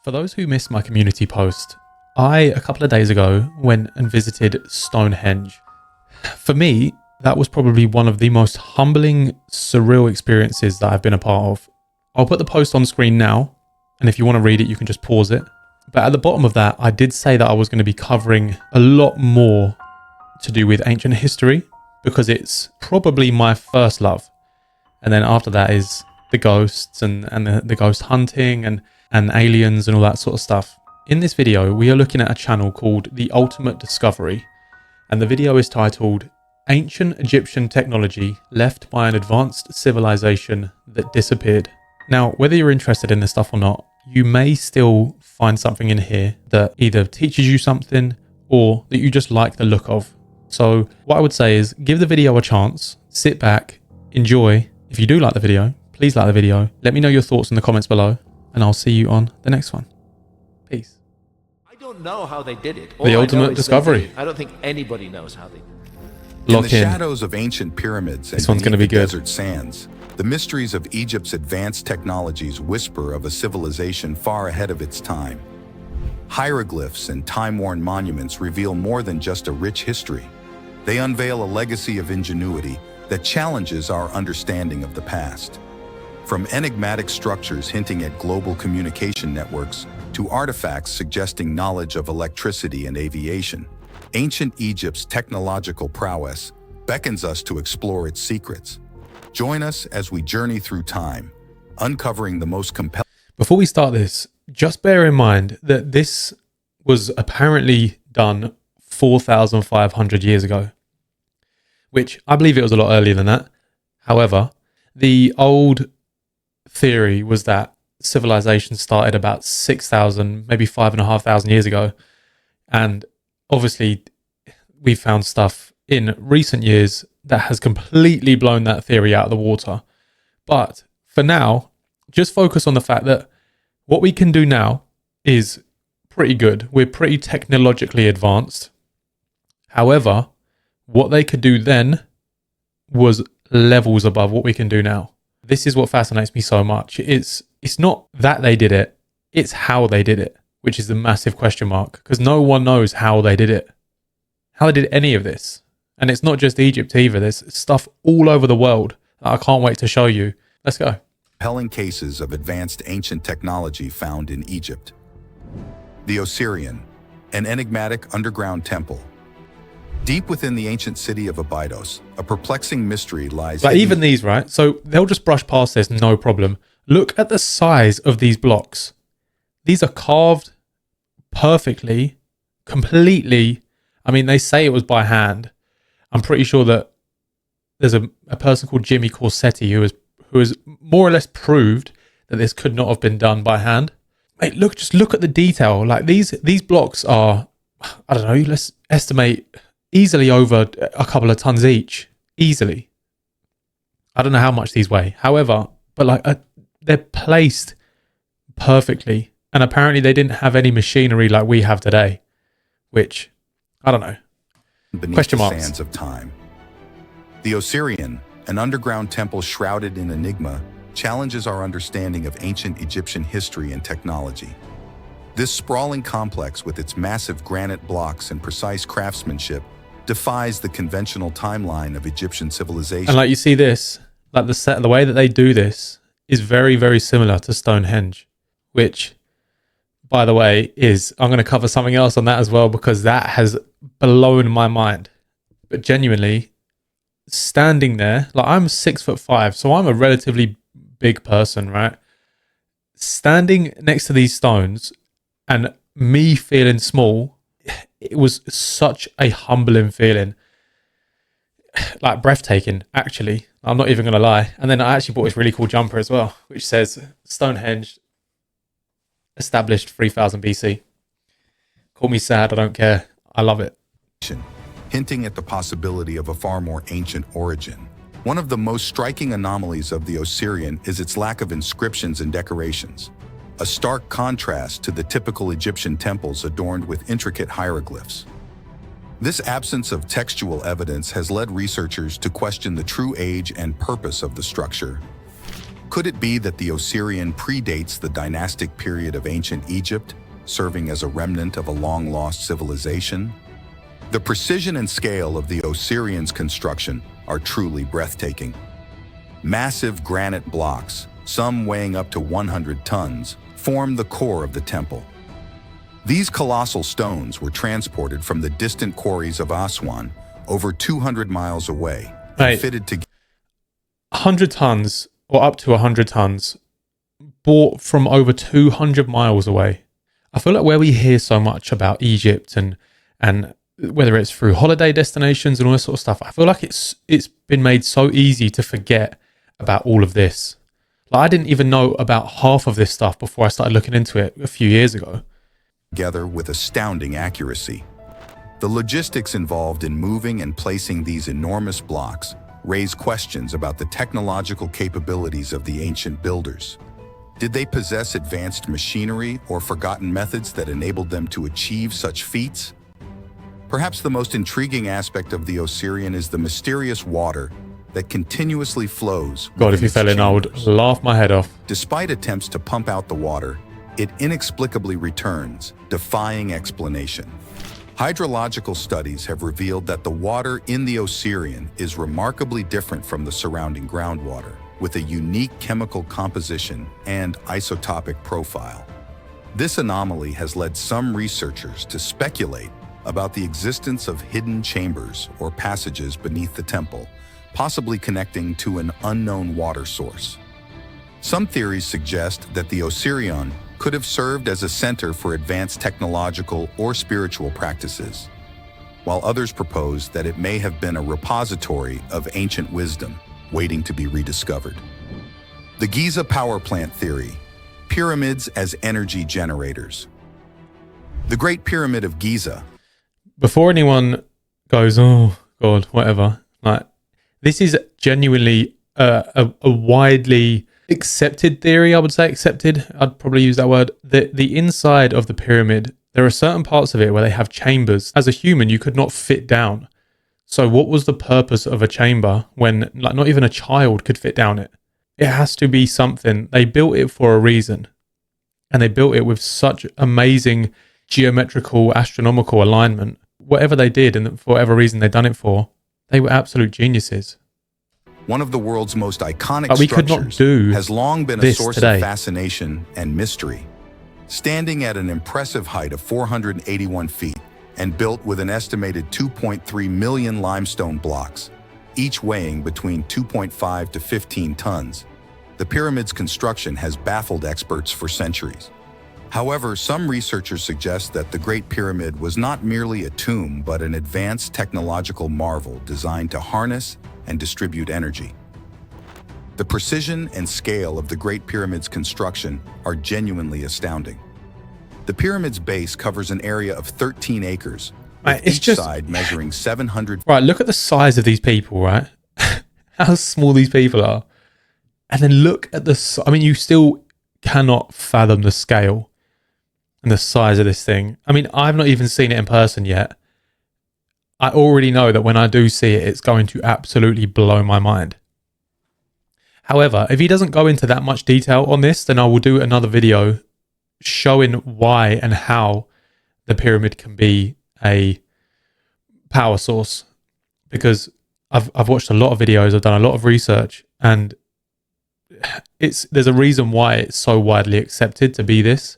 For those who missed my community post, a couple of days ago, went and visited Stonehenge. For me, that was probably one of the most humbling, surreal experiences that I've been a part of. I'll put the post on screen now, and if you want to read it, you can just pause it. But at the bottom of that, I did say that I was going to be covering a lot more to do with ancient history, because it's probably my first love. And then after that is the ghosts and the ghost hunting and aliens and all that sort of stuff. In this video, we are looking at a channel called The Ultimate Discovery, and the video is titled Ancient Egyptian Technology Left by an Advanced Civilization That Disappeared. Now, whether you're interested in this stuff or not, you may still find something in here that either teaches you something or that you just like the look of. So what I would say is give the video a chance, sit back, enjoy. If you do like the video, please like the video. Let me know your thoughts in the comments below, and I'll see you on the next one. Peace. I don't know how they did it. The Ultimate Discovery. I don't think anybody knows how they did it. In the shadows of ancient pyramids and beneath the desert sands, the mysteries of Egypt's advanced technologies whisper of a civilization far ahead of its time. Hieroglyphs and time-worn monuments reveal more than just a rich history. They unveil a legacy of ingenuity that challenges our understanding of the past. From enigmatic structures hinting at global communication networks to artifacts suggesting knowledge of electricity and aviation, ancient Egypt's technological prowess beckons us to explore its secrets. Join us as we journey through time, uncovering the most compelling... Before we start this, just bear in mind that this was apparently done 4,500 years ago, which I believe it was a lot earlier than that. However, the old theory was that civilization started about 6,000, maybe 5,500 years ago. And obviously we found stuff in recent years that has completely blown that theory out of the water. But for now, just focus on the fact that what we can do now is pretty good. We're pretty technologically advanced. However, what they could do then was levels above what we can do now. This is what fascinates me so much. It's not that they did it, it's how they did it, which is the massive question mark, because no one knows how they did it, how they did any of this. And it's not just Egypt either. There's stuff all over the world that I can't wait to show you. Let's go. Compelling cases of advanced ancient technology found in Egypt. The Osirian, an enigmatic underground temple. Deep within the ancient city of Abydos, a perplexing mystery lies... But even these, right? So they'll just brush past this, no problem. Look at the size of these blocks. These are carved perfectly, completely. I mean, they say it was by hand. I'm pretty sure that there's a person called Jimmy Corsetti who has more or less proved that this could not have been done by hand. Mate, just look at the detail. Like these blocks are, I don't know, let's estimate easily over a couple of tons each. Easily. I don't know how much these weigh. However, but like they're placed perfectly. And apparently they didn't have any machinery like we have today, which, I don't know. Beneath Question the marks. sands of time. The Osirian, an underground temple shrouded in enigma, challenges our understanding of ancient Egyptian history and technology. This sprawling complex with its massive granite blocks and precise craftsmanship defies the conventional timeline of Egyptian civilization. And like you see this, like the way that they do this is very, very similar to Stonehenge, which, by the way, I'm going to cover something else on that as well, because that has blown my mind. But genuinely, standing there, like I'm 6'5", so I'm a relatively big person, right? Standing next to these stones and me feeling small, it was such a humbling feeling. Like breathtaking, actually. I'm not even going to lie. And then I actually bought this really cool jumper as well, which says Stonehenge established 3000 BC. Call me sad, I don't care. I love it. Hinting at the possibility of a far more ancient origin. One of the most striking anomalies of the Osirian is its lack of inscriptions and decorations, a stark contrast to the typical Egyptian temples adorned with intricate hieroglyphs. This absence of textual evidence has led researchers to question the true age and purpose of the structure. Could it be that the Osirian predates the dynastic period of ancient Egypt, serving as a remnant of a long-lost civilization? The precision and scale of the Osirians' construction are truly breathtaking. Massive granite blocks, some weighing up to 100 tons, form the core of the temple. These colossal stones were transported from the distant quarries of Aswan, over 200 miles away, and fitted together. 100 tons, or up to 100 tons, brought from over 200 miles away. I feel like where we hear so much about Egypt and whether it's through holiday destinations and all this sort of stuff, I feel like it's been made so easy to forget about all of this. Like, I didn't even know about half of this stuff before I started looking into it a few years ago. Together with astounding accuracy. The logistics involved in moving and placing these enormous blocks raise questions about the technological capabilities of the ancient builders. Did they possess advanced machinery or forgotten methods that enabled them to achieve such feats? Perhaps the most intriguing aspect of the Osirian is the mysterious water that continuously flows. God, if you fell in, I would laugh my head off. Despite attempts to pump out the water, it inexplicably returns, defying explanation. Hydrological studies have revealed that the water in the Osirian is remarkably different from the surrounding groundwater, with a unique chemical composition and isotopic profile. This anomaly has led some researchers to speculate about the existence of hidden chambers or passages beneath the temple, possibly connecting to an unknown water source. Some theories suggest that the Osirian could have served as a center for advanced technological or spiritual practices, while others propose that it may have been a repository of ancient wisdom waiting to be rediscovered. The Giza power plant theory, pyramids as energy generators. The Great Pyramid of Giza. Before anyone goes, oh God, whatever, like, this is genuinely a widely accepted theory, I would say. Accepted, I'd probably use that word. The inside of the pyramid, there are certain parts of it where they have chambers. As a human, you could not fit down. So what was the purpose of a chamber when, like, not even a child could fit down it? It has to be something. They built it for a reason. And they built it with such amazing geometrical, astronomical alignment. Whatever they did, and for whatever reason they'd done it for, they were absolute geniuses. One of the world's most iconic we could not do has long been a source of fascination and mystery. Standing at an impressive height of 481 feet and built with an estimated 2.3 million limestone blocks, each weighing between 2.5 to 15 tons, the pyramid's construction has baffled experts for centuries. However, some researchers suggest that the Great Pyramid was not merely a tomb, but an advanced technological marvel designed to harness and distribute energy. The precision and scale of the Great Pyramid's construction are genuinely astounding. The pyramid's base covers an area of 13 acres, with each side measuring 700... Right, look at the size of these people, right? How small these people are. And then look at the... I mean, you still cannot fathom the scale and the size of this thing. I mean, I've not even seen it in person yet. I already know that when I do see it, it's going to absolutely blow my mind. However, if he doesn't go into that much detail on this, then I will do another video showing why and how the pyramid can be a power source. Because I've watched a lot of videos, I've done a lot of research, and there's a reason why it's so widely accepted to be this.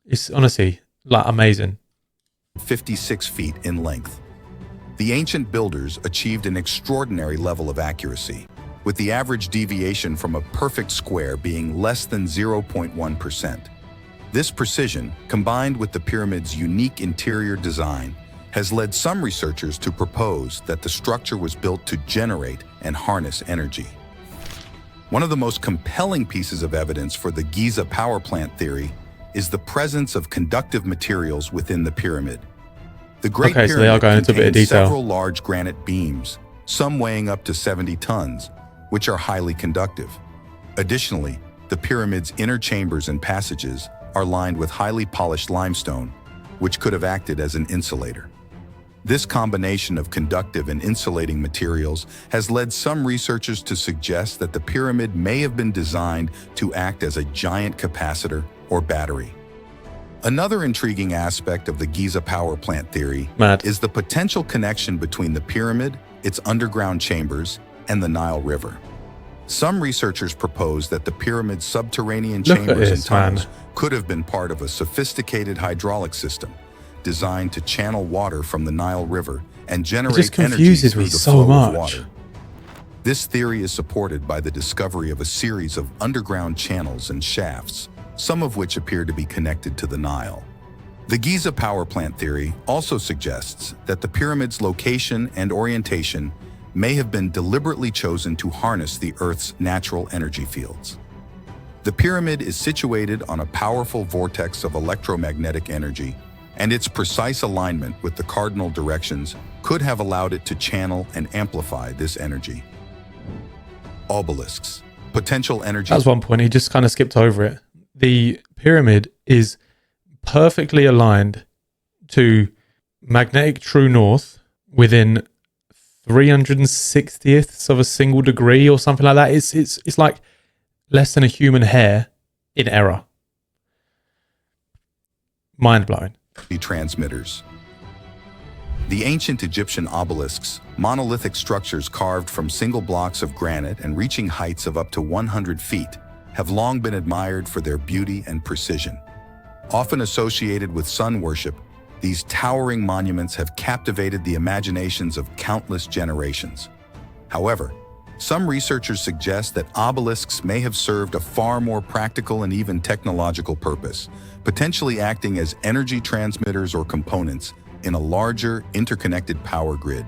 It's honestly, like, amazing. 56 feet in length. The ancient builders achieved an extraordinary level of accuracy, with the average deviation from a perfect square being less than 0.1%. This precision, combined with the pyramid's unique interior design, has led some researchers to propose that the structure was built to generate and harness energy. One of the most compelling pieces of evidence for the Giza power plant theory is the presence of conductive materials within the pyramid. The Great Pyramid so they are going into a bit of detail. Several large granite beams, some weighing up to 70 tons, which are highly conductive. Additionally, the pyramid's inner chambers and passages are lined with highly polished limestone, which could have acted as an insulator. This combination of conductive and insulating materials has led some researchers to suggest that the pyramid may have been designed to act as a giant capacitor or battery. Another intriguing aspect of the Giza power plant theory is the potential connection between the pyramid, its underground chambers, and the Nile River. Some researchers propose that the pyramid's subterranean chambers and tunnels could have been part of a sophisticated hydraulic system designed to channel water from the Nile River and generate energy through the flow of water. This theory is supported by the discovery of a series of underground channels and shafts, some of which appear to be connected to the Nile. The Giza power plant theory also suggests that the pyramid's location and orientation may have been deliberately chosen to harness the Earth's natural energy fields. The pyramid is situated on a powerful vortex of electromagnetic energy, and its precise alignment with the cardinal directions could have allowed it to channel and amplify this energy. Obelisks, potential energy. That's one point, he just kind of skipped over it. The pyramid is perfectly aligned to magnetic true north within 360ths of a single degree or something like that. It's like less than a human hair in error. Mind-blowing. Transmitters. The ancient Egyptian obelisks, monolithic structures carved from single blocks of granite and reaching heights of up to 100 feet, have long been admired for their beauty and precision. Often associated with sun worship, these towering monuments have captivated the imaginations of countless generations. However, some researchers suggest that obelisks may have served a far more practical and even technological purpose, potentially acting as energy transmitters or components in a larger, interconnected power grid.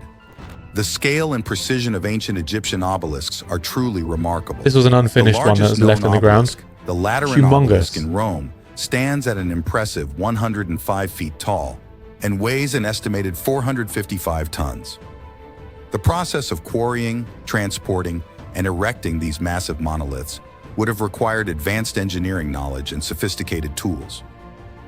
The scale and precision of ancient Egyptian obelisks are truly remarkable. This was an unfinished one that was left on the ground. The Lateran obelisk in Rome stands at an impressive 105 feet tall and weighs an estimated 455 tons. The process of quarrying, transporting, and erecting these massive monoliths would have required advanced engineering knowledge and sophisticated tools.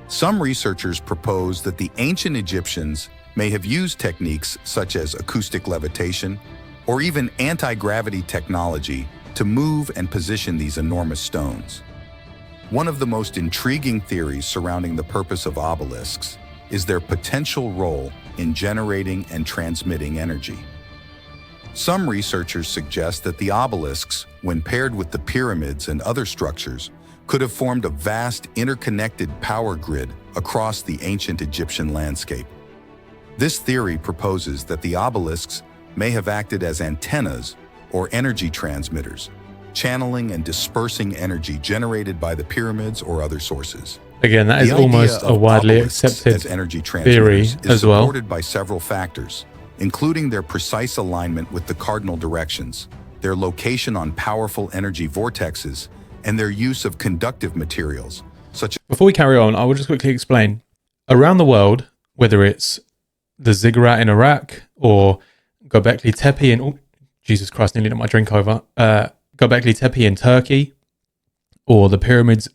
Some researchers propose that the ancient Egyptians may have used techniques such as acoustic levitation or even anti-gravity technology to move and position these enormous stones. One of the most intriguing theories surrounding the purpose of obelisks is their potential role in generating and transmitting energy. Some researchers suggest that the obelisks, when paired with the pyramids and other structures, could have formed a vast interconnected power grid across the ancient Egyptian landscape. This theory proposes that the obelisks may have acted as antennas or energy transmitters, channeling and dispersing energy generated by the pyramids or other sources. Again, that is almost a widely accepted theory as well. Supported by several factors, including their precise alignment with the cardinal directions, their location on powerful energy vortexes, and their use of conductive materials, such as... Before we carry on, I will just quickly explain. Around the world, whether it's the ziggurat in Iraq or Göbekli Tepe in... Oh, Jesus Christ, nearly knocked my drink over. Göbekli Tepe in Turkey, or the pyramids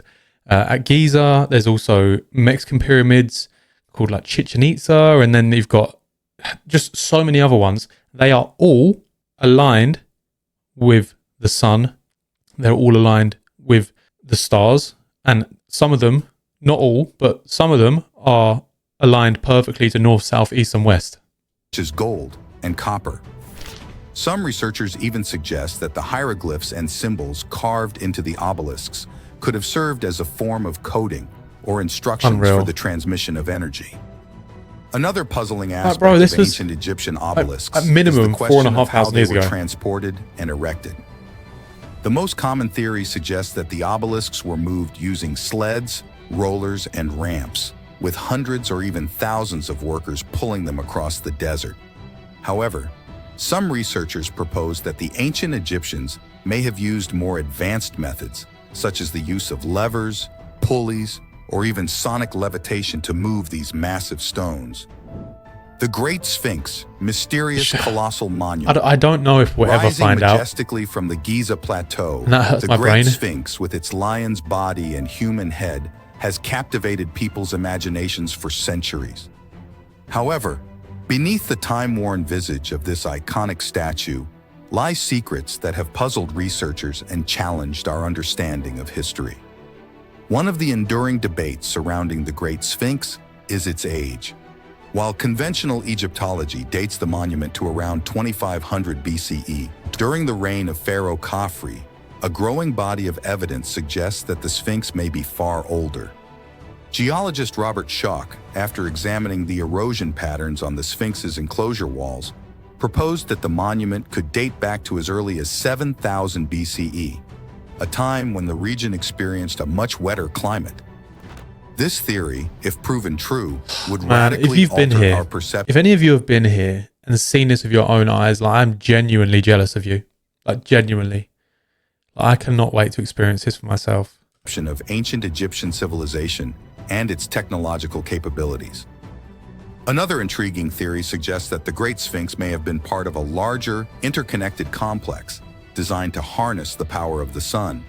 at Giza. There's also Mexican pyramids called like Chichen Itza, and then you've got just so many other ones. They are all aligned with the sun. They're all aligned with the stars, and some of them, not all, but some of them are aligned perfectly to north, south, east, and west. Which is gold and copper. Some researchers even suggest that the hieroglyphs and symbols carved into the obelisks could have served as a form of coding or instructions for the transmission of energy. Another puzzling aspect of ancient Egyptian obelisks at minimum is the question of how they were ago. transported and erected. The most common theory suggests that the obelisks were moved using sleds, rollers, and ramps, with hundreds or even thousands of workers pulling them across the desert. However, some researchers propose that the ancient Egyptians may have used more advanced methods, such as the use of levers, pulleys, or even sonic levitation to move these massive stones. The Great Sphinx, mysterious colossal monument. I don't know if we'll ever find out. Rising majestically from the Giza Plateau, the Great Sphinx, with its lion's body and human head, has captivated people's imaginations for centuries. However, Beneath the time-worn visage of this iconic statue lie secrets that have puzzled researchers and challenged our understanding of history. One of the enduring debates surrounding the Great Sphinx is its age. While conventional Egyptology dates the monument to around 2500 BCE, during the reign of Pharaoh Khafre, a growing body of evidence suggests that the Sphinx may be far older. Geologist Robert Schoch, after examining the erosion patterns on the Sphinx's enclosure walls, proposed that the monument could date back to as early as 7000 BCE, a time when the region experienced a much wetter climate. This theory, if proven true, would radically alter our perception. If any of you have been here and seen this with your own eyes, like, I'm genuinely jealous of you. Like, genuinely. Like, I cannot wait to experience this for myself. Of ancient Egyptian civilization and its technological capabilities. Another intriguing theory suggests that the Great Sphinx may have been part of a larger, interconnected complex designed to harness the power of the sun.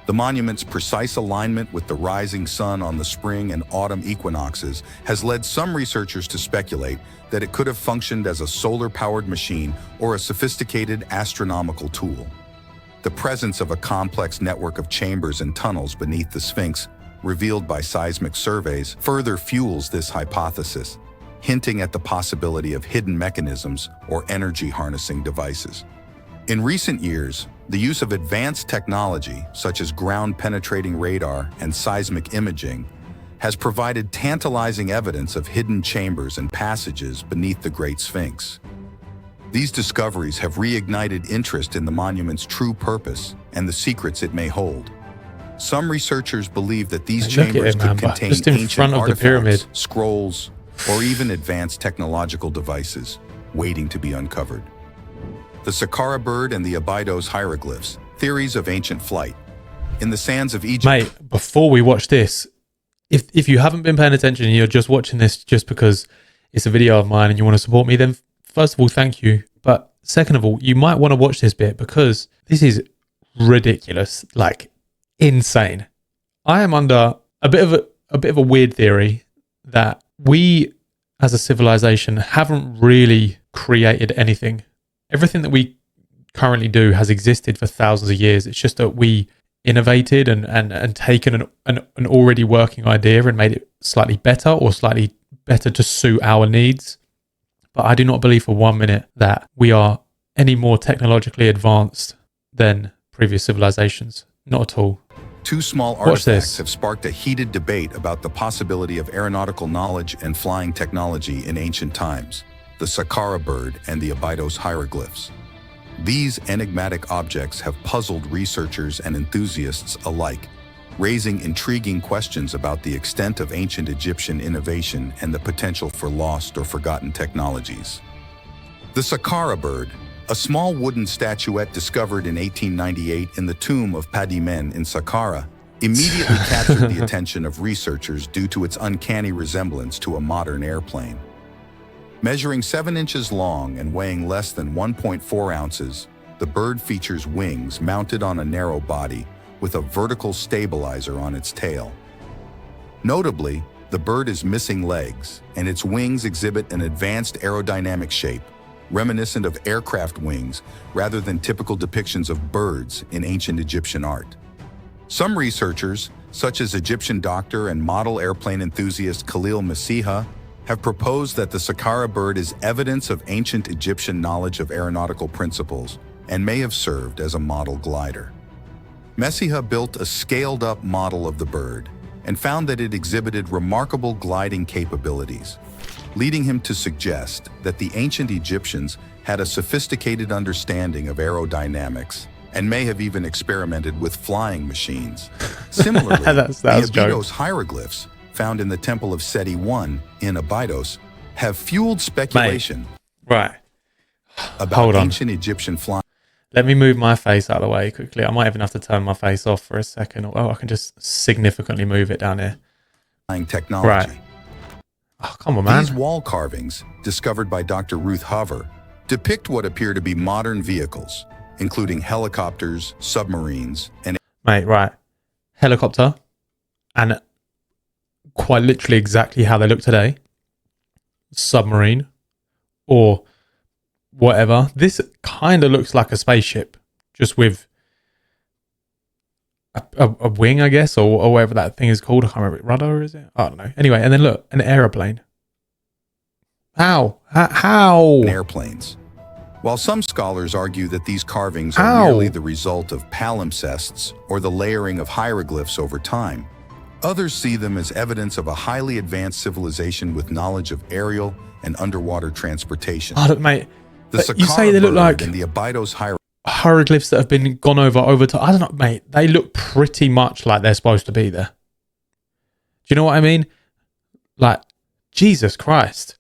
The monument's precise alignment with the rising sun on the spring and autumn equinoxes has led some researchers to speculate that it could have functioned as a solar-powered machine or a sophisticated astronomical tool. The presence of a complex network of chambers and tunnels beneath the Sphinx, revealed by seismic surveys, further fuels this hypothesis, hinting at the possibility of hidden mechanisms or energy-harnessing devices. In recent years, the use of advanced technology, such as ground-penetrating radar and seismic imaging, has provided tantalizing evidence of hidden chambers and passages beneath the Great Sphinx. These discoveries have reignited interest in the monument's true purpose and the secrets it may hold. Some researchers believe that these chambers could contain ancient artifacts, scrolls, or even advanced technological devices waiting to be uncovered. The Saqqara bird and the Abydos hieroglyphs, theories of ancient flight. In the sands of Egypt... Mate, before we watch this, if you haven't been paying attention and you're just watching this just because it's a video of mine and you want to support me, then first of all, thank you. But second of all, you might want to watch this bit because this is ridiculous, like insane. I am under a bit of a weird theory that we as a civilization haven't really created anything. Everything that we currently do has existed for thousands of years. It's just that we innovated and taken an already working idea and made it slightly better or slightly better to suit our needs. But I do not believe for 1 minute that we are any more technologically advanced than previous civilizations. Not at all. Two small artifacts have sparked a heated debate about the possibility of aeronautical knowledge and flying technology in ancient times: the Saqqara bird and the Abydos hieroglyphs. These enigmatic objects have puzzled researchers and enthusiasts alike, raising intriguing questions about the extent of ancient Egyptian innovation and the potential for lost or forgotten technologies. The Saqqara bird, a small wooden statuette discovered in 1898 in the tomb of Padimen in Saqqara, immediately captured the attention of researchers due to its uncanny resemblance to a modern airplane. Measuring 7 inches long and weighing less than 1.4 ounces, the bird features wings mounted on a narrow body with a vertical stabilizer on its tail. Notably, the bird is missing legs, and its wings exhibit an advanced aerodynamic shape, reminiscent of aircraft wings rather than typical depictions of birds in ancient Egyptian art. Some researchers, such as Egyptian doctor and model airplane enthusiast Khalil Messiha, have proposed that the Saqqara bird is evidence of ancient Egyptian knowledge of aeronautical principles and may have served as a model glider. Messiha built a scaled-up model of the bird and found that it exhibited remarkable gliding capabilities, leading him to suggest that the ancient Egyptians had a sophisticated understanding of aerodynamics and may have even experimented with flying machines. Similarly, the Abydos hieroglyphs, found in the Temple of Seti I in Abydos, have fueled speculation about ancient Egyptian flying. Let me move my face out of the way quickly. I might even have to turn my face off for a second. Oh, I can just significantly move it down here. Technology. Right. Oh, come on, man. These wall carvings, discovered by Dr. Ruth Hover, depict what appear to be modern vehicles, including helicopters, submarines, and... Mate, right. Helicopter, and quite literally exactly how they look today. Submarine, or whatever. This kind of looks like a spaceship, just with a wing, I guess, or whatever that thing is called. I can't remember. Rudder, is it? I don't know. Anyway, and then look, an aeroplane. How? Airplanes. While some scholars argue that these carvings are merely the result of palimpsests or the layering of hieroglyphs over time, others see them as evidence of a highly advanced civilization with knowledge of aerial and underwater transportation. Oh, mate, The you say they look like and the Abydos hieroglyphs that have been gone over time. I don't know, mate. They look pretty much like they're supposed to be there. Do you know what I mean? Like, Jesus Christ.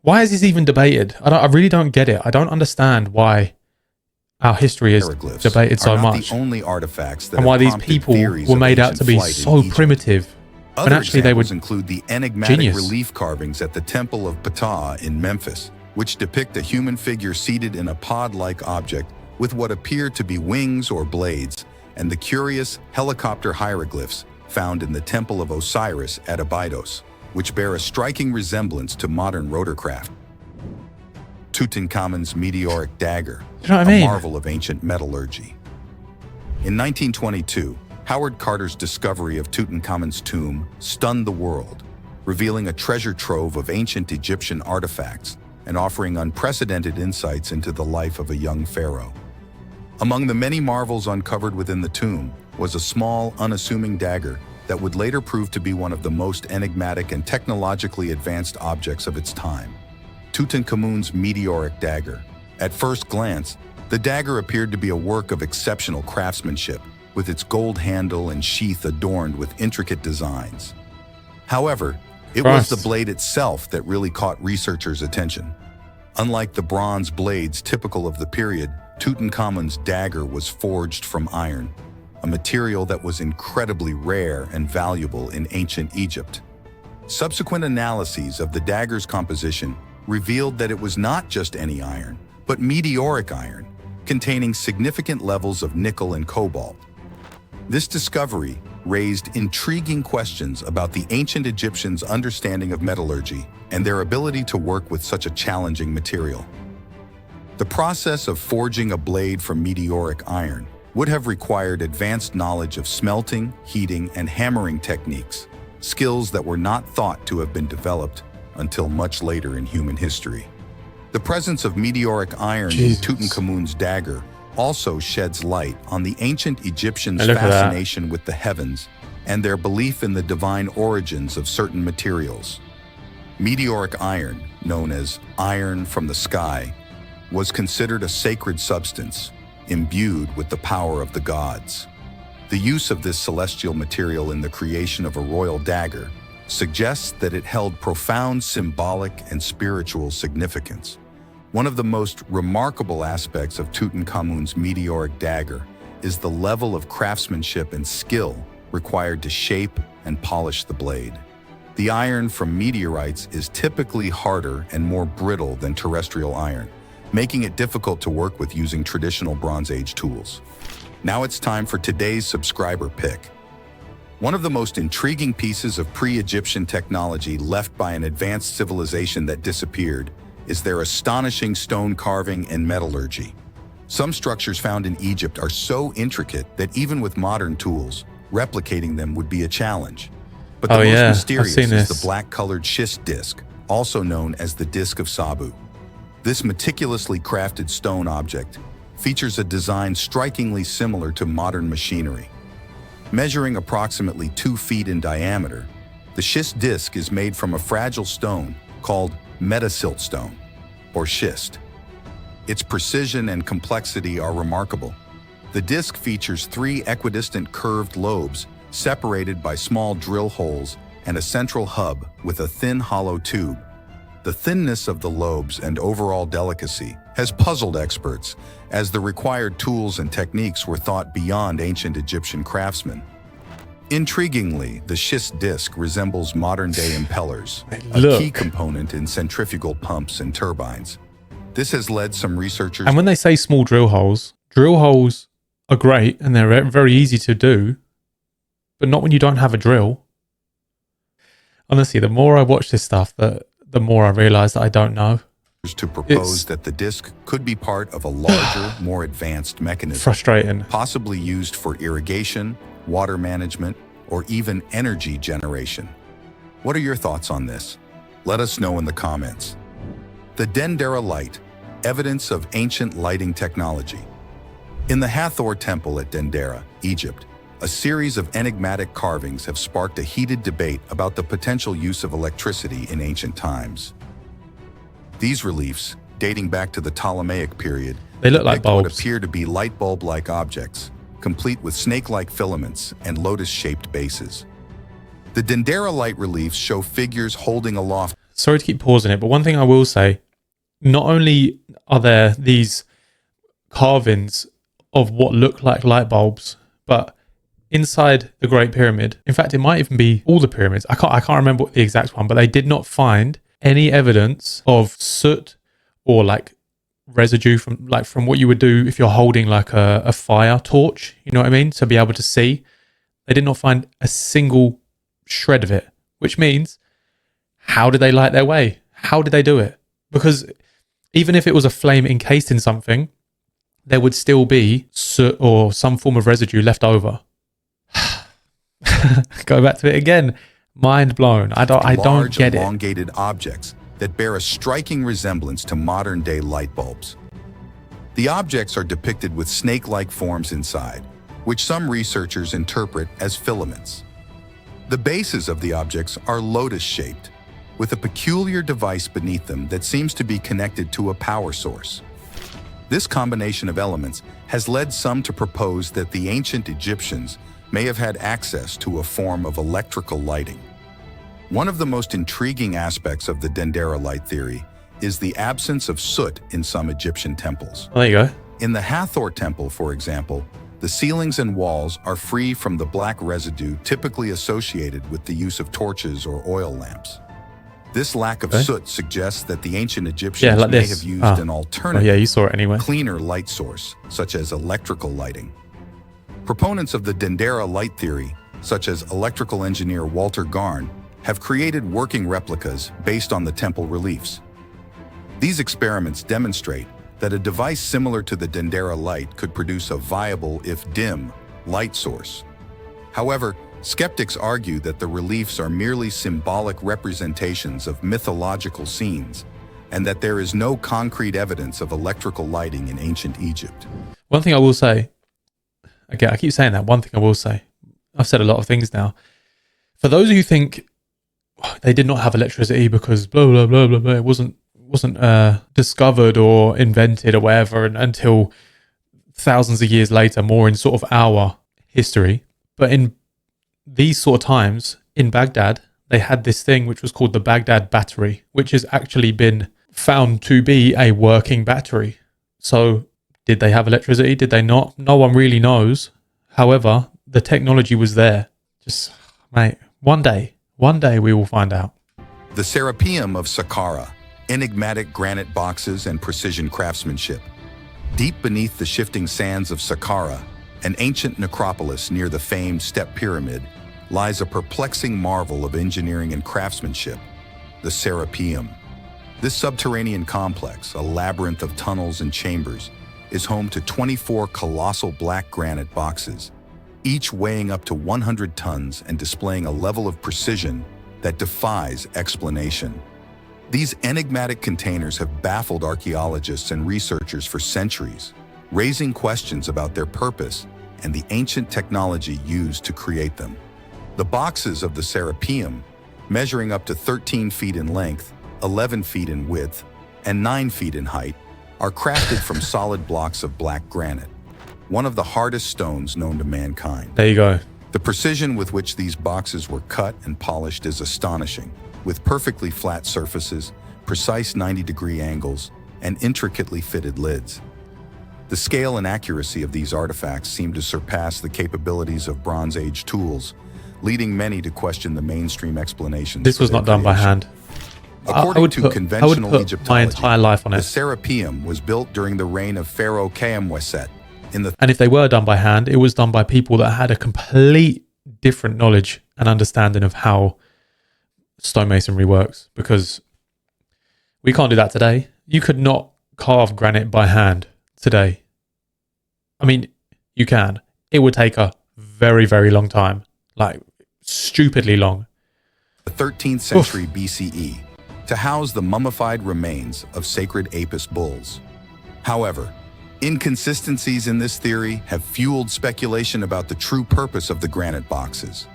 Why is this even debated? I really don't get it. I don't understand why our history is debated so much. The only artifacts that and why these people were made out to be so primitive. When actually they would include the enigmatic genius. relief carvings at the Temple of Ptah in Memphis, which depict a human figure seated in a pod-like object with what appear to be wings or blades, and the curious helicopter hieroglyphs found in the Temple of Osiris at Abydos, which bear a striking resemblance to modern rotorcraft. Tutankhamun's meteoric dagger, you know what I mean? A marvel of ancient metallurgy. In 1922, Howard Carter's discovery of Tutankhamun's tomb stunned the world, revealing a treasure trove of ancient Egyptian artifacts and offering unprecedented insights into the life of a young pharaoh. Among the many marvels uncovered within the tomb was a small, unassuming dagger that would later prove to be one of the most enigmatic and technologically advanced objects of its time. Tutankhamun's meteoric dagger. At first glance, the dagger appeared to be a work of exceptional craftsmanship, with its gold handle and sheath adorned with intricate designs. However, it was the blade itself that really caught researchers' attention. Unlike the bronze blades typical of the period, Tutankhamun's dagger was forged from iron, a material that was incredibly rare and valuable in ancient Egypt. Subsequent analyses of the dagger's composition revealed that it was not just any iron, but meteoric iron, containing significant levels of nickel and cobalt. This discovery raised intriguing questions about the ancient Egyptians' understanding of metallurgy and their ability to work with such a challenging material. The process of forging a blade from meteoric iron would have required advanced knowledge of smelting, heating, and hammering techniques, skills that were not thought to have been developed until much later in human history. The presence of meteoric iron in Tutankhamun's dagger also sheds light on the ancient Egyptians' fascination with the heavens and their belief in the divine origins of certain materials. Meteoric iron, known as iron from the sky, was considered a sacred substance, imbued with the power of the gods. The use of this celestial material in the creation of a royal dagger suggests that it held profound symbolic and spiritual significance. One of the most remarkable aspects of Tutankhamun's meteoric dagger is the level of craftsmanship and skill required to shape and polish the blade. The iron from meteorites is typically harder and more brittle than terrestrial iron, making it difficult to work with using traditional Bronze Age tools. Now it's time for today's subscriber pick. One of the most intriguing pieces of pre-Egyptian technology left by an advanced civilization that disappeared is their astonishing stone carving and metallurgy. Some structures found in Egypt are so intricate that even with modern tools, replicating them would be a challenge. But the most mysterious is the black-colored schist disc, also known as the Disc of Sabu. This meticulously crafted stone object features a design strikingly similar to modern machinery. Measuring approximately 2 feet in diameter, the schist disc is made from a fragile stone called metasiltstone, or schist. Its precision and complexity are remarkable. The disc features 3 equidistant curved lobes separated by small drill holes and a central hub with a thin hollow tube. The thinness of the lobes and overall delicacy has puzzled experts, as the required tools and techniques were thought beyond ancient Egyptian craftsmen. Intriguingly, the schist disc resembles modern-day impellers, a key component in centrifugal pumps and turbines. This has led some researchers... And when they say small drill holes are great and they're very easy to do, but not when you don't have a drill. Honestly, the more I watch this stuff, the more I realize that I don't know. to propose that the disk could be part of a larger, more advanced mechanism. Frustrating. Possibly used for irrigation, water management, or even energy generation. What are your thoughts on this? Let us know in the comments. The Dendera light, evidence of ancient lighting technology. In the Hathor Temple at Dendera, Egypt, a series of enigmatic carvings have sparked a heated debate about the potential use of electricity in ancient times. These reliefs, dating back to the Ptolemaic period, they look like depict what bulbs. appear to be light bulb-like objects, complete with snake-like filaments and lotus-shaped bases. The Dendera light reliefs show figures holding aloft. Sorry to keep pausing it, but one thing I will say, not only are there these carvings of what look like light bulbs, but inside the Great Pyramid, in fact, it might even be all the pyramids. I can't remember what the exact one, but they did not find any evidence of soot or like residue from what you would do if you're holding like a fire torch, you know what I mean? To be able to see. They did not find a single shred of it, which means, how did they light their way? How did they do it? Because even if it was a flame encased in something, there would still be soot or some form of residue left over. Go back to it again. Mind blown. I don't get it. Large, elongated objects that bear a striking resemblance to modern-day light bulbs. The objects are depicted with snake-like forms inside, which some researchers interpret as filaments. The bases of the objects are lotus-shaped, with a peculiar device beneath them that seems to be connected to a power source. This combination of elements has led some to propose that the ancient Egyptians may have had access to a form of electrical lighting. One of the most intriguing aspects of the Dendera light theory is the absence of soot in some Egyptian temples. Well, there you go. In the Hathor Temple, for example, the ceilings and walls are free from the black residue typically associated with the use of torches or oil lamps. This lack of soot suggests that the ancient Egyptians may have used an alternative, you saw it anyway. Cleaner light source, such as electrical lighting. Proponents of the Dendera light theory, such as electrical engineer Walter Garn, have created working replicas based on the temple reliefs. These experiments demonstrate that a device similar to the Dendera light could produce a viable, if dim, light source. However, skeptics argue that the reliefs are merely symbolic representations of mythological scenes, and that there is no concrete evidence of electrical lighting in ancient Egypt. One thing I will say, again, I keep saying that, one thing I will say, I've said a lot of things now. For those of you who think they did not have electricity because blah, blah, blah, blah, blah, it wasn't discovered or invented or whatever until thousands of years later, more in sort of our history. But in these sort of times, in Baghdad, they had this thing which was called the Baghdad battery, which has actually been found to be a working battery. So did they have electricity? Did they not? No one really knows. However, the technology was there. Just, mate, one day we will find out. The Serapeum of Saqqara, enigmatic granite boxes and precision craftsmanship. Deep beneath the shifting sands of Saqqara, an ancient necropolis near the famed Step Pyramid, lies a perplexing marvel of engineering and craftsmanship, the Serapeum. This subterranean complex, a labyrinth of tunnels and chambers, is home to 24 colossal black granite boxes, each weighing up to 100 tons and displaying a level of precision that defies explanation. These enigmatic containers have baffled archaeologists and researchers for centuries, raising questions about their purpose and the ancient technology used to create them. The boxes of the Serapeum, measuring up to 13 feet in length, 11 feet in width, and 9 feet in height, are crafted from solid blocks of black granite, one of the hardest stones known to mankind. There you go. The precision with which these boxes were cut and polished is astonishing, with perfectly flat surfaces, precise 90-degree angles, and intricately fitted lids. The scale and accuracy of these artifacts seem to surpass the capabilities of Bronze Age tools, leading many to question the mainstream explanations. This was not done by hand. According to conventional Egyptology, my entire life on it. The Serapeum was built during the reign of Pharaoh Khamweset. And if they were done by hand, it was done by people that had a complete different knowledge and understanding of how stonemasonry works, because we can't do that today. you could not carve granite by hand today. I mean, you can. It would take a very, very long time, like stupidly long. The 13th century BCE to house the mummified remains of sacred Apis bulls. However, inconsistencies in this theory have fueled speculation about the true purpose of the granite boxes.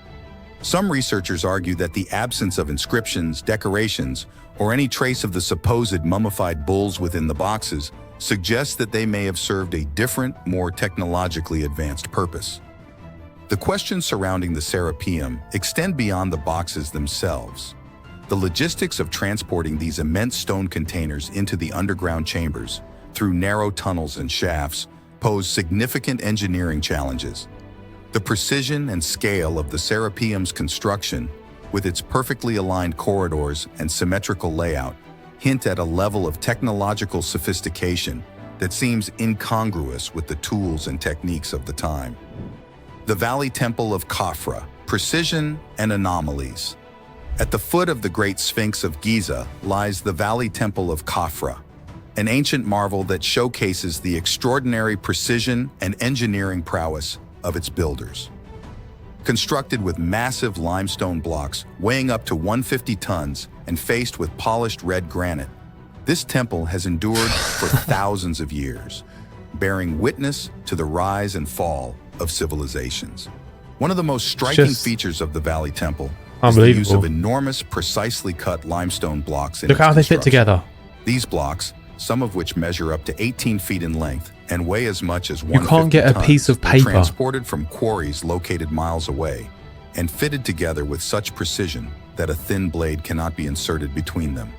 Some researchers argue that the absence of inscriptions, decorations, or any trace of the supposed mummified bulls within the boxes suggests that they may have served a different, more technologically advanced purpose. The questions surrounding the Serapeum extend beyond the boxes themselves. The logistics of transporting these immense stone containers into the underground chambers through narrow tunnels and shafts pose significant engineering challenges. The precision and scale of the Serapeum's construction, with its perfectly aligned corridors and symmetrical layout, hint at a level of technological sophistication that seems incongruous with the tools and techniques of the time. The Valley Temple of Khafra, precision and anomalies. At the foot of the Great Sphinx of Giza lies the Valley Temple of Khafra, an ancient marvel that showcases the extraordinary precision and engineering prowess of its builders. Constructed with massive limestone blocks weighing up to 150 tons and faced with polished red granite, this temple has endured for thousands of years, bearing witness to the rise and fall of civilizations. One of the most striking features of the Valley Temple is the use of enormous, precisely cut limestone blocks in its construction. Look how they fit together. These blocks, some of which measure up to 18 feet in length and weigh as much as 150 You can't get a piece of paper. Transported from quarries located miles away and fitted together with such precision that a thin blade cannot be inserted between them.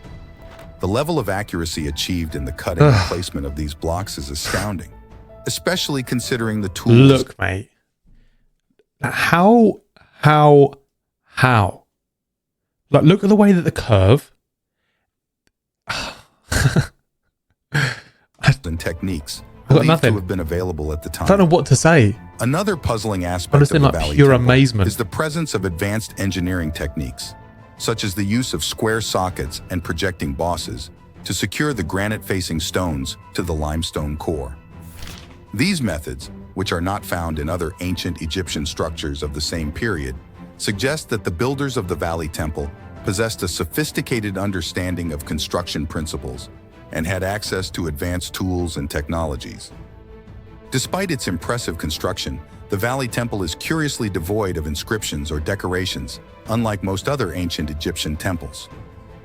The level of accuracy achieved in the cutting and placement of these blocks is astounding, especially considering the tools. Look, mate. How? Like, look at the way that the curve and techniques believed to have been available at the time. I don't know what to say. Another puzzling aspect of the Valley pure Temple amazement is the presence of advanced engineering techniques, such as the use of square sockets and projecting bosses to secure the granite-facing stones to the limestone core. These methods, which are not found in other ancient Egyptian structures of the same period, suggest that the builders of the Valley Temple possessed a sophisticated understanding of construction principles and had access to advanced tools and technologies. Despite its impressive construction, the Valley Temple is curiously devoid of inscriptions or decorations, unlike most other ancient Egyptian temples.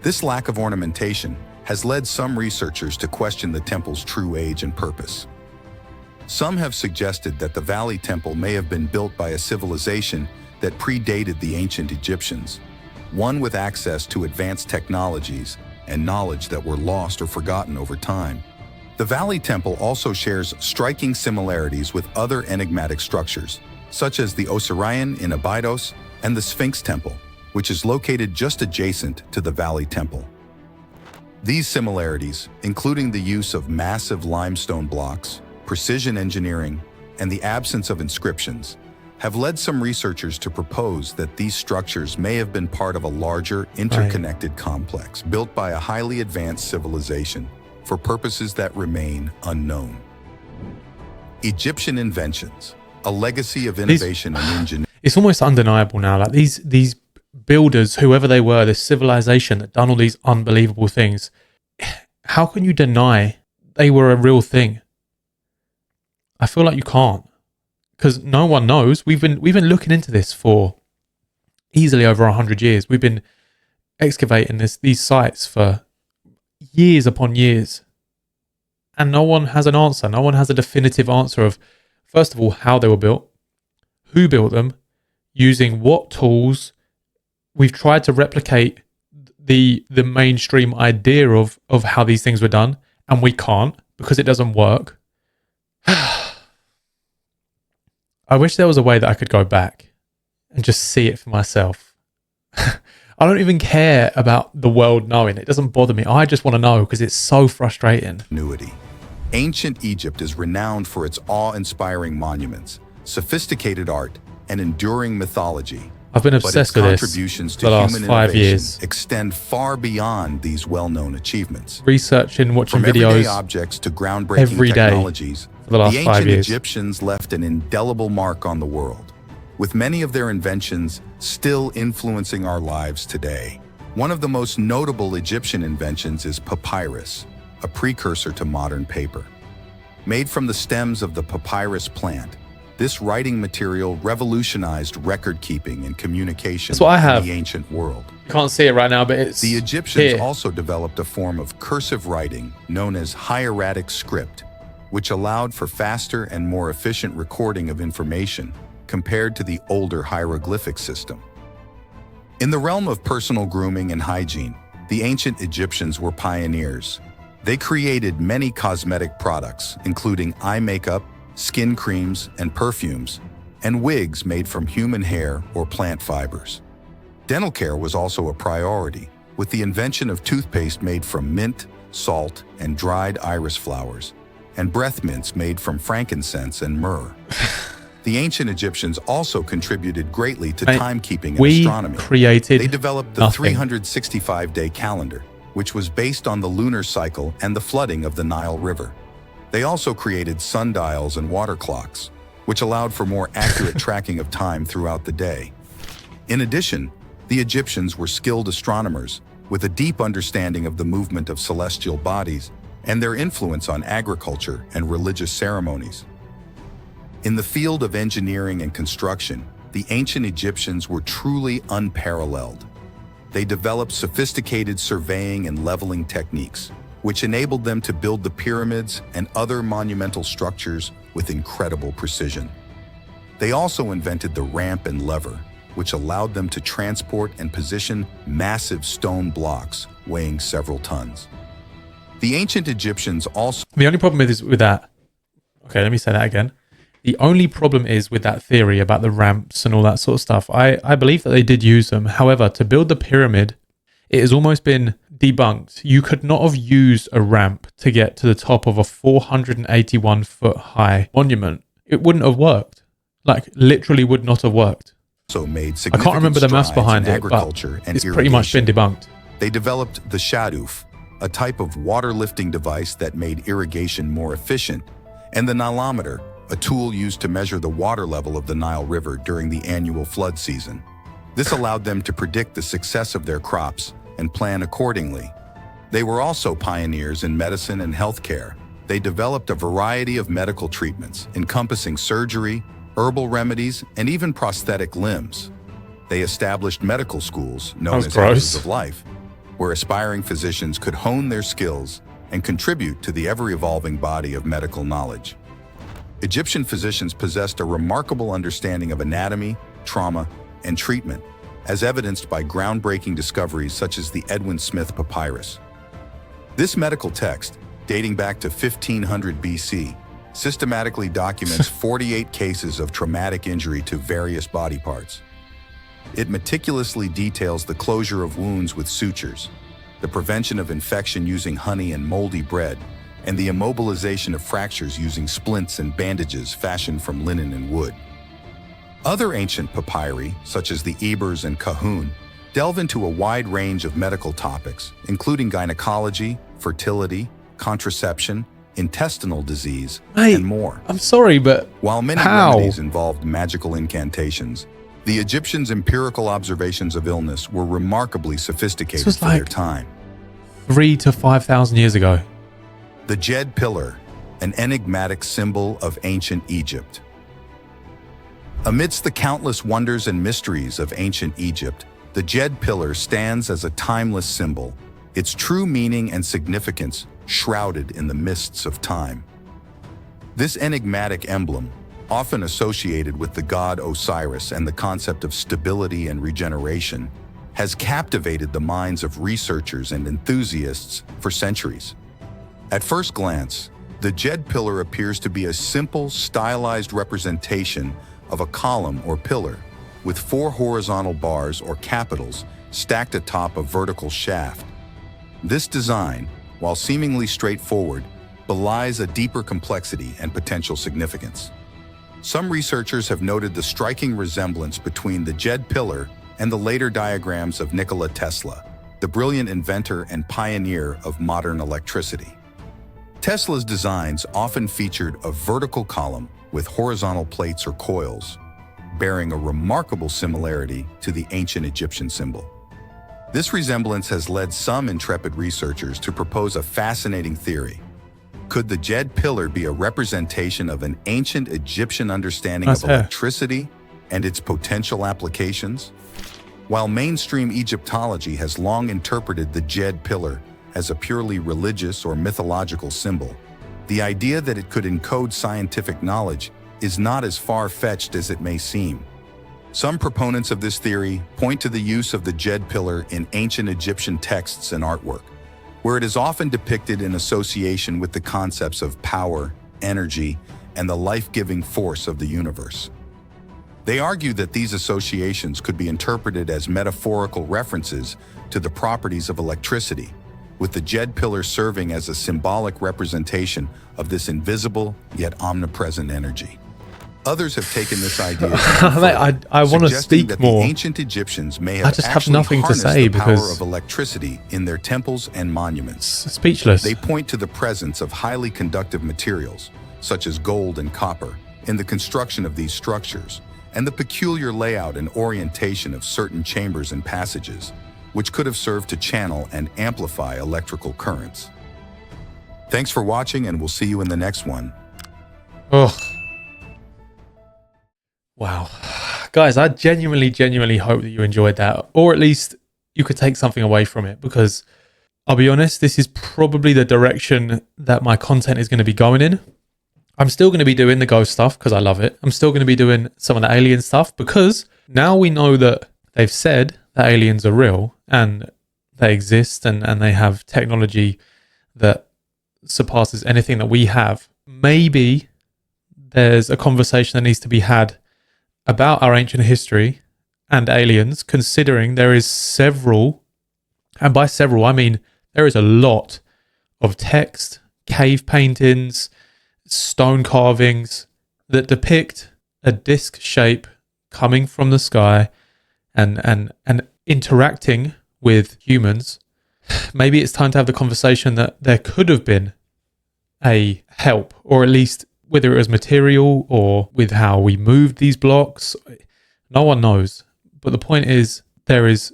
This lack of ornamentation has led some researchers to question the temple's true age and purpose. Some have suggested that the Valley Temple may have been built by a civilization that predated the ancient Egyptians, one with access to advanced technologies and knowledge that were lost or forgotten over time. The Valley Temple also shares striking similarities with other enigmatic structures, such as the Osirian in Abydos and the Sphinx Temple, which is located just adjacent to the Valley Temple. These similarities, including the use of massive limestone blocks, precision engineering, and the absence of inscriptions, have led some researchers to propose that these structures may have been part of a larger, interconnected complex built by a highly advanced civilization for purposes that remain unknown. Egyptian inventions, a legacy of innovation and engineering. It's almost undeniable now. Like these builders, whoever they were, this civilization that done all these unbelievable things. How can you deny they were a real thing? I feel like you can't, because no one knows. We've been looking into this for easily over 100 years. We've been excavating these sites for years upon years, and no one has an answer. No one has a definitive answer of, first of all, how they were built, who built them, using what tools. We've tried to replicate the mainstream idea of how these things were done, and we can't because it doesn't work. I wish there was a way that I could go back and just see it for myself. I don't even care about the world knowing. It doesn't bother me. I just want to know because it's so frustrating. Ancient Egypt is renowned for its awe-inspiring monuments, sophisticated art, and enduring mythology, I've been but its obsessed with this contributions for to the last human 5 innovation years. extend far beyond these well-known achievements. Researching, watching From everyday videos objects to groundbreaking every day technologies, for the last the 5 ancient years. Egyptians left an indelible mark on the world, with many of their inventions still influencing our lives today. One of the most notable Egyptian inventions is papyrus, a precursor to modern paper. Made from the stems of the papyrus plant, this writing material revolutionized record-keeping and communication That's what I have. in the ancient world. You can't see it right now, but it's The Egyptians here. also developed a form of cursive writing known as hieratic script, which allowed for faster and more efficient recording of information compared to the older hieroglyphic system. In the realm of personal grooming and hygiene, the ancient Egyptians were pioneers. They created many cosmetic products, including eye makeup, skin creams and perfumes, and wigs made from human hair or plant fibers. Dental care was also a priority, with the invention of toothpaste made from mint, salt, and dried iris flowers, and breath mints made from frankincense and myrrh. The ancient Egyptians also contributed greatly to timekeeping and astronomy. They developed the 365-day calendar, which was based on the lunar cycle and the flooding of the Nile River. They also created sundials and water clocks, which allowed for more accurate tracking of time throughout the day. In addition, the Egyptians were skilled astronomers with a deep understanding of the movement of celestial bodies and their influence on agriculture and religious ceremonies. In the field of engineering and construction, the ancient Egyptians were truly unparalleled. They developed sophisticated surveying and leveling techniques, which enabled them to build the pyramids and other monumental structures with incredible precision. They also invented the ramp and lever, which allowed them to transport and position massive stone blocks weighing several tons. The ancient Egyptians also... The only problem is with that... Okay, let me say that again. The only problem is with that theory about the ramps and all that sort of stuff. I believe that they did use them. However, to build the pyramid, it has almost been debunked. You could not have used a ramp to get to the top of a 481 foot high monument. It wouldn't have worked. Like, literally would not have worked. Made I can't remember the maths behind it, but it's pretty much been debunked. They developed the Shoutout, a type of water lifting device that made irrigation more efficient, and the Nilometer, a tool used to measure the water level of the Nile River during the annual flood season. This allowed them to predict the success of their crops and plan accordingly. They were also pioneers in medicine and healthcare. They developed a variety of medical treatments, encompassing surgery, herbal remedies, and even prosthetic limbs. They established medical schools, known as houses of life, where aspiring physicians could hone their skills and contribute to the ever-evolving body of medical knowledge. Egyptian physicians possessed a remarkable understanding of anatomy, trauma, and treatment, as evidenced by groundbreaking discoveries such as the Edwin Smith papyrus. This medical text, dating back to 1500 BC, systematically documents 48 cases of traumatic injury to various body parts. It meticulously details the closure of wounds with sutures, the prevention of infection using honey and moldy bread, and the immobilization of fractures using splints and bandages fashioned from linen and wood. Other ancient papyri, such as the Ebers and Kahun, delve into a wide range of medical topics, including gynecology, fertility, contraception, intestinal disease, and more. I'm sorry, but while many remedies involved magical incantations, the Egyptians' empirical observations of illness were remarkably sophisticated for their time. 3,000 to 5,000 years ago. The Djed Pillar, an enigmatic symbol of ancient Egypt. Amidst the countless wonders and mysteries of ancient Egypt, the Djed Pillar stands as a timeless symbol, its true meaning and significance shrouded in the mists of time. This enigmatic emblem, often associated with the god Osiris and the concept of stability and regeneration, has captivated the minds of researchers and enthusiasts for centuries. At first glance, the Djed Pillar appears to be a simple, stylized representation of a column or pillar, with 4 horizontal bars or capitals stacked atop a vertical shaft. This design, while seemingly straightforward, belies a deeper complexity and potential significance. Some researchers have noted the striking resemblance between the Jed pillar and the later diagrams of Nikola Tesla, the brilliant inventor and pioneer of modern electricity. Tesla's designs often featured a vertical column with horizontal plates or coils, bearing a remarkable similarity to the ancient Egyptian symbol. This resemblance has led some intrepid researchers to propose a fascinating theory. Could the Jed pillar be a representation of an ancient Egyptian understanding of electricity and its potential applications? While mainstream Egyptology has long interpreted the Jed pillar as a purely religious or mythological symbol, the idea that it could encode scientific knowledge is not as far-fetched as it may seem. Some proponents of this theory point to the use of the Jed pillar in ancient Egyptian texts and artwork, where it is often depicted in association with the concepts of power, energy, and the life-giving force of the universe. They argue that these associations could be interpreted as metaphorical references to the properties of electricity, with the Jed pillar serving as a symbolic representation of this invisible yet omnipresent energy. Others have taken this idea I want to speak that more. The ancient Egyptians may have I just have nothing to say the power because of electricity in their temples and monuments. Speechless. They point to the presence of highly conductive materials, such as gold and copper, in the construction of these structures, and the peculiar layout and orientation of certain chambers and passages, which could have served to channel and amplify electrical currents. Thanks for watching, and we'll see you in the next one. Oh. Wow. Guys, I genuinely hope that you enjoyed that, or at least you could take something away from it, because I'll be honest, this is probably the direction that my content is going to be going in. I'm still going to be doing the ghost stuff because I love it. I'm still going to be doing some of the alien stuff because now we know that they've said that aliens are real and they exist and they have technology that surpasses anything that we have. Maybe there's a conversation that needs to be had about our ancient history and aliens, considering there is several, and by several I mean there is a lot of text, cave paintings, stone carvings that depict a disc shape coming from the sky and interacting with humans. Maybe it's time to have the conversation that there could have been a help, or at least whether it was material or with how we moved these blocks. No one knows. But the point is, there is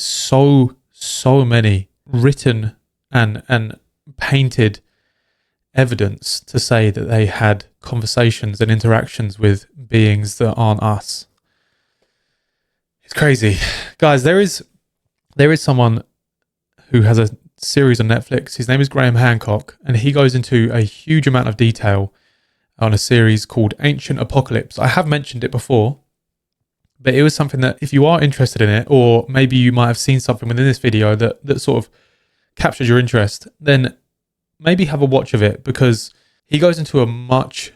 so many written and painted evidence to say that they had conversations and interactions with beings that aren't us. It's crazy. Guys, there is someone who has a series on Netflix. His name is Graham Hancock, and he goes into a huge amount of detail on a series called Ancient Apocalypse. I have mentioned it before, but it was something that if you are interested in it, or maybe you might have seen something within this video that sort of captures your interest, then maybe have a watch of it, because he goes into a much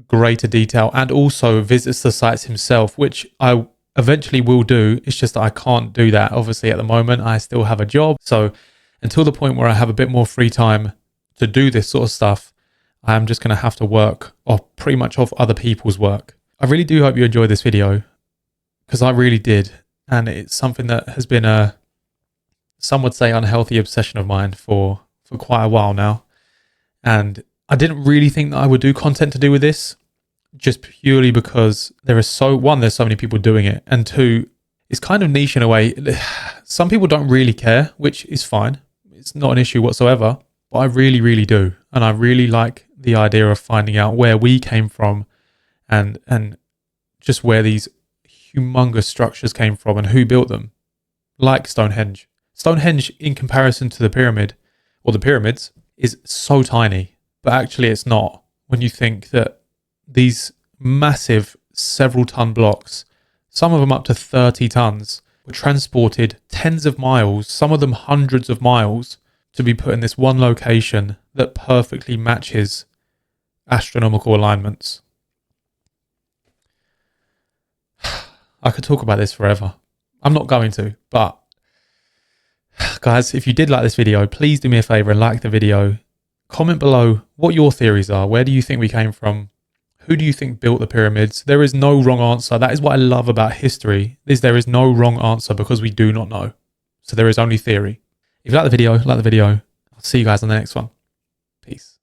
greater detail and also visits the sites himself, which I eventually will do. It's just that I can't do that. Obviously, at the moment, I still have a job. So until the point where I have a bit more free time to do this sort of stuff, I'm just going to have to work off pretty much off other people's work. I really do hope you enjoyed this video, because I really did. And it's something that has been some would say unhealthy obsession of mine for quite a while now. And I didn't really think that I would do content to do with this, just purely because there's so many people doing it, and two, it's kind of niche in a way. Some people don't really care, which is fine. It's not an issue whatsoever, but I really do. And I really like the idea of finding out where we came from and just where these humongous structures came from and who built them, like Stonehenge. Stonehenge, in comparison to the pyramid or the pyramids, is so tiny, but actually it's not, when you think that these massive several ton blocks, some of them up to 30 tons, were transported tens of miles, some of them hundreds of miles, to be put in this one location that perfectly matches astronomical alignments. I could talk about this forever. I'm not going to, but guys, if you did like this video, please do me a favor and like the video. Comment below what your theories are. Where do you think we came from? Who do you think built the pyramids? There is no wrong answer. That is what I love about history, is there is no wrong answer because we do not know. So there is only theory. If you like the video, like the video. I'll see you guys on the next one. Peace.